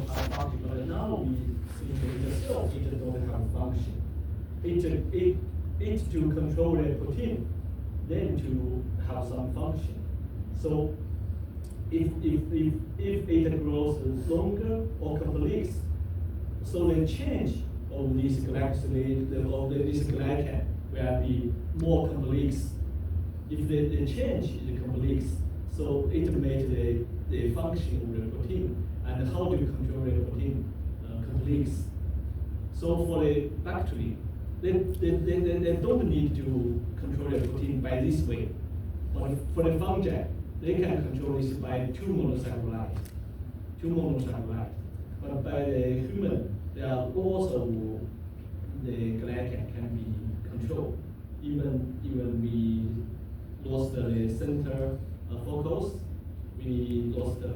have function, but now we see in the cell it don't have function. It to control the protein, then to have some function. So if it grows longer or complex, so the change of this glycogen will be more complex. If the change is complex, so it makes the function of the protein and how to control the protein complex. So for the bacteria, they don't need to control the protein by this way. But for the fungi, they can control this by two monosaccharides. But by the human, there are also the glycan can be controlled. Even we lost the center focus, we lost the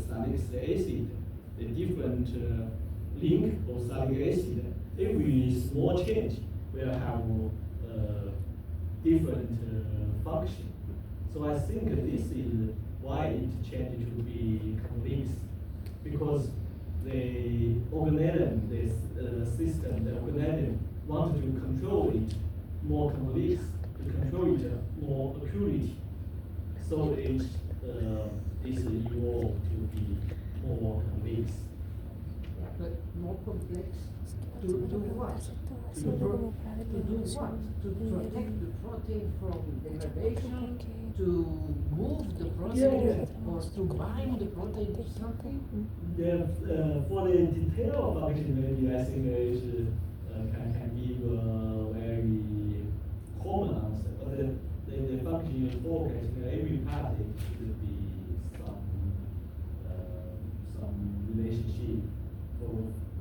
salicylic acid, the different link of salicylic acid. Every small change will have different function. So I think this is why it changed to be complex, because the organism, the system, the organism wants to control it more complex, to control it more accurate. So it is evolved to be more complex. But more complex to do what? To do what? To protect the protein from degradation, to move the protein, or to bind the protein to something? For the detail of function, maybe I think it can give a very common answer. But the function you focus, every part should be some relationship for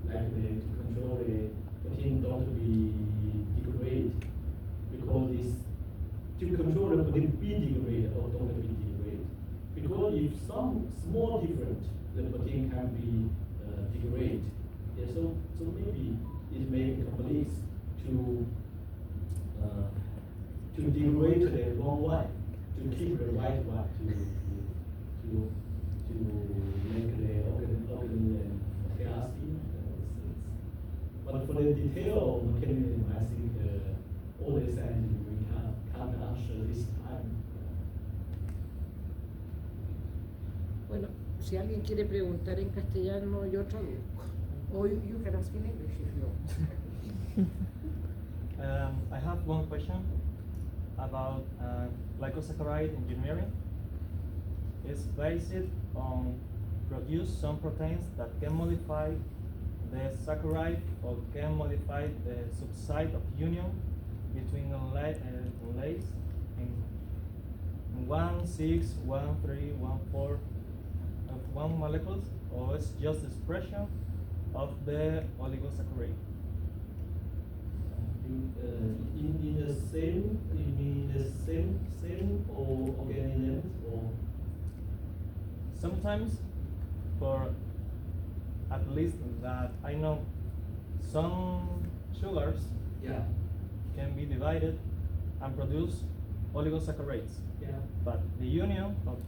like to control the protein don't be degraded, because it's to control the protein be degraded or don't be degraded. Because if some small difference, the protein can be degraded. Yeah, so maybe it may be complex to degrade the wrong one, to keep the right one, to make the organism healthy. But for the detail of mechanism, I think all the scientists we can't answer this time. Bueno, si alguien quiere preguntar en castellano, yo traduzco. Or you can ask in English if you want. I have one question about glycosaccharide engineering. It's based on produce some proteins that can modify the saccharide or can modify the subside of union between enlace in 1, 6, 1, 3, 1, 4 of one molecules, or it's just expression of the oligosaccharide? In the same or organisms, or sometimes, for at least that I know, some sugars can be divided and produce oligosaccharides. Yeah. But the union of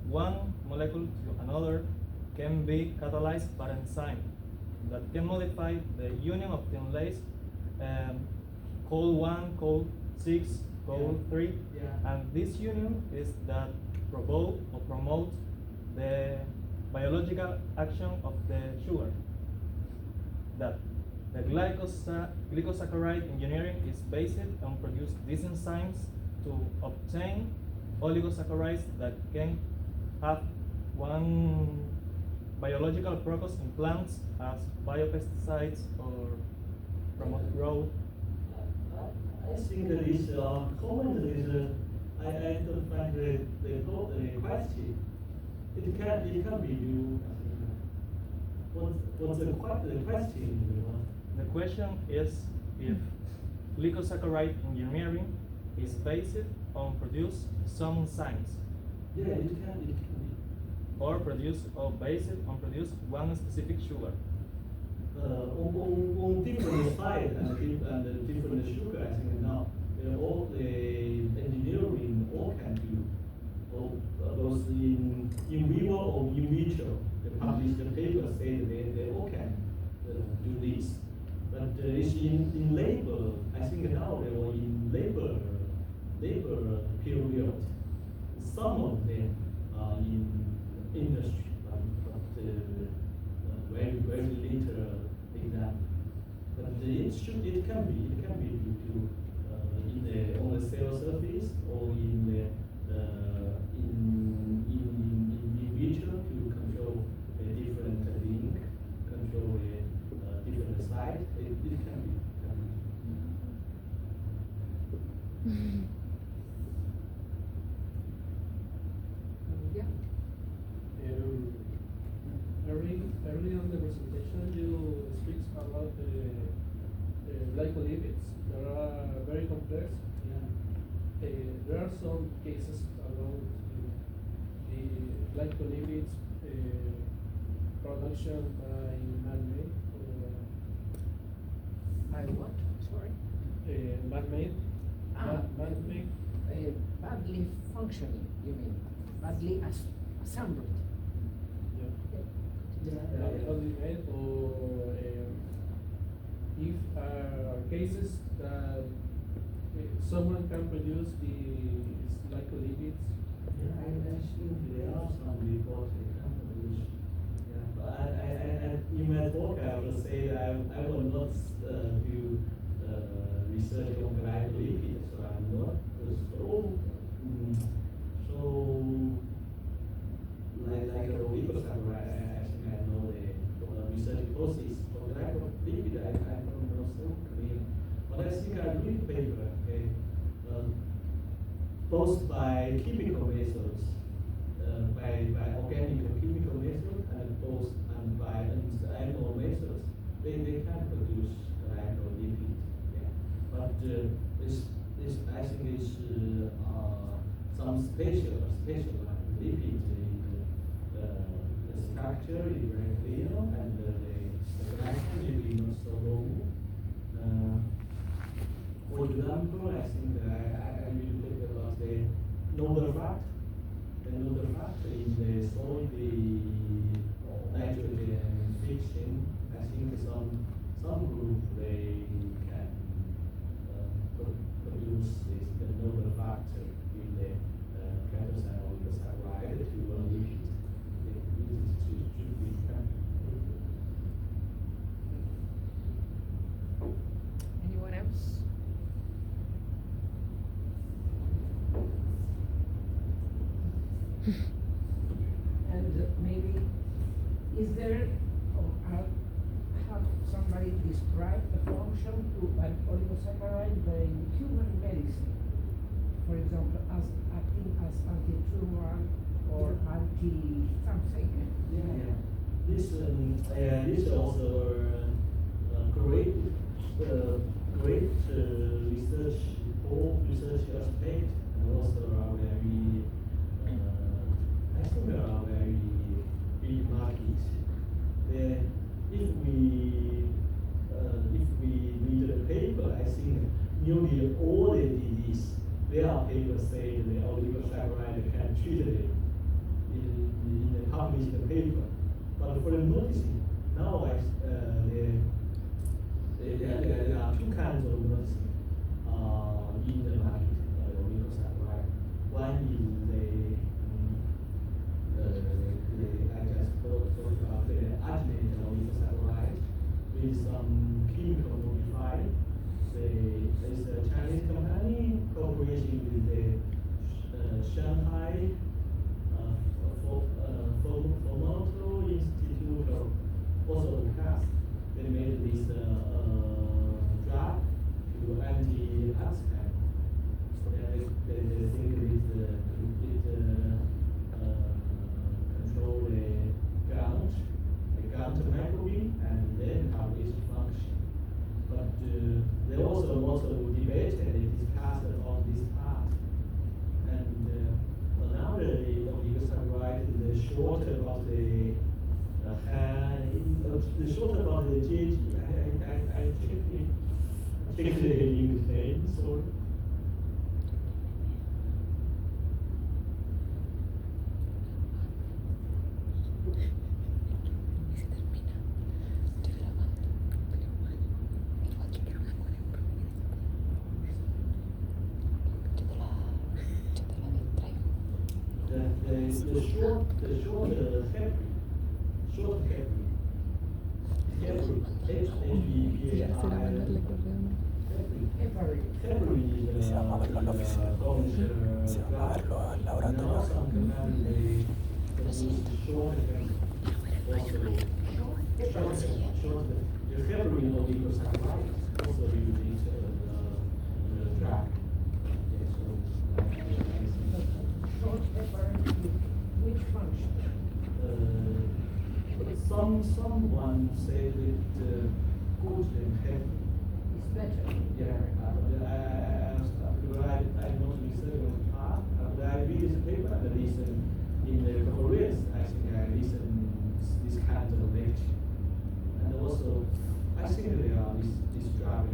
one molecule to another can be catalyzed by an enzyme that can modify the union of the enlace, called 1, called 6, called 3, and this union is that promote the biological action of the sugar. That the glycosaccharide engineering is based on produce these enzymes to obtain oligosaccharides that can have one biological purpose in plants as biopesticides or promote growth. I think that is comment is I don't find the question. It can be you. What's the question? The question is if glycosaccharide engineering is based on produce some enzymes. Yeah, it can be. Or based on produce one specific sugar. On different sides and different sugar, I think now all the engineering all can do, both in vivo or in vitro. the published paper said they all can do this. But it's in labor, I think now they were in labor period. Some of them are in industry, but very little in that. But it can be due to on the cell surface or in vitro to control a different link, control a different site. It can be. Yeah. Early on the presentation, you speak about the glycolipids that are very complex. There are some cases about the glycolipids production by man-made. I what? Sorry. Man-made. Man-made. Badly functioning, you mean? Badly assembled. Badly made, or if cases that someone can produce the glycolipids. Yeah, I assume there are some reports they can produce. Yeah, but in my talk I will say I will not do research on glycolipids, so I'm not so like a oligosaccharides. I think I know the research process for glycolipid. I don't know so clear, but I think I read paper. Okay, both by chemical methods, by organic chemical methods, and both by animal methods, they can produce glycolipid. Yeah. But this I think is some special lipid. The structure is very clear, and the glycan is not so long. For example, I think I will talk about the noble fat. The noble fat in the soil, the nitrogen fixing. I think some group they can produce this the noble fat in the cattle oligosaccharides to lipid. Anyone else? And maybe, is there, or have somebody described the function to an oligosaccharide in human medicine? For example, as acting as anti-tumoral or anti-something? Yeah. This also great research aspect, and also are very I think there are very big markets. If we read the paper, I think nearly all the disease, there are papers saying the oligosaccharide can treat it in the published paper. But for the medicine, now there are two kinds of medicine in the market, oligosaccharide. One is I just talked about the arginate oligosaccharide with some chemical modified. There's a Chinese company cooperation with the Shanghai Formoto Institute of also CAS. They made this drug to anti-Alzheimer. They think it control the gout microbe, and then how it function. But there also a lot of debate and discussed about this part. And now the oligosaccharide is short about the short about the JG. I checked the English name. Sorry. short heparin, Será mandarle correo, ¿no? Heparin. Se va a verlo en la oficina. Se va a verlo al laboratorio. The heparin oligosaccharides also used in the drug. Short heparin with which function? Someone said it good in heparin. It's better. Yeah, I not research on part, but I read this paper and listen in the Koreans. I think I listen this kind of lecture, and also I think they are this drug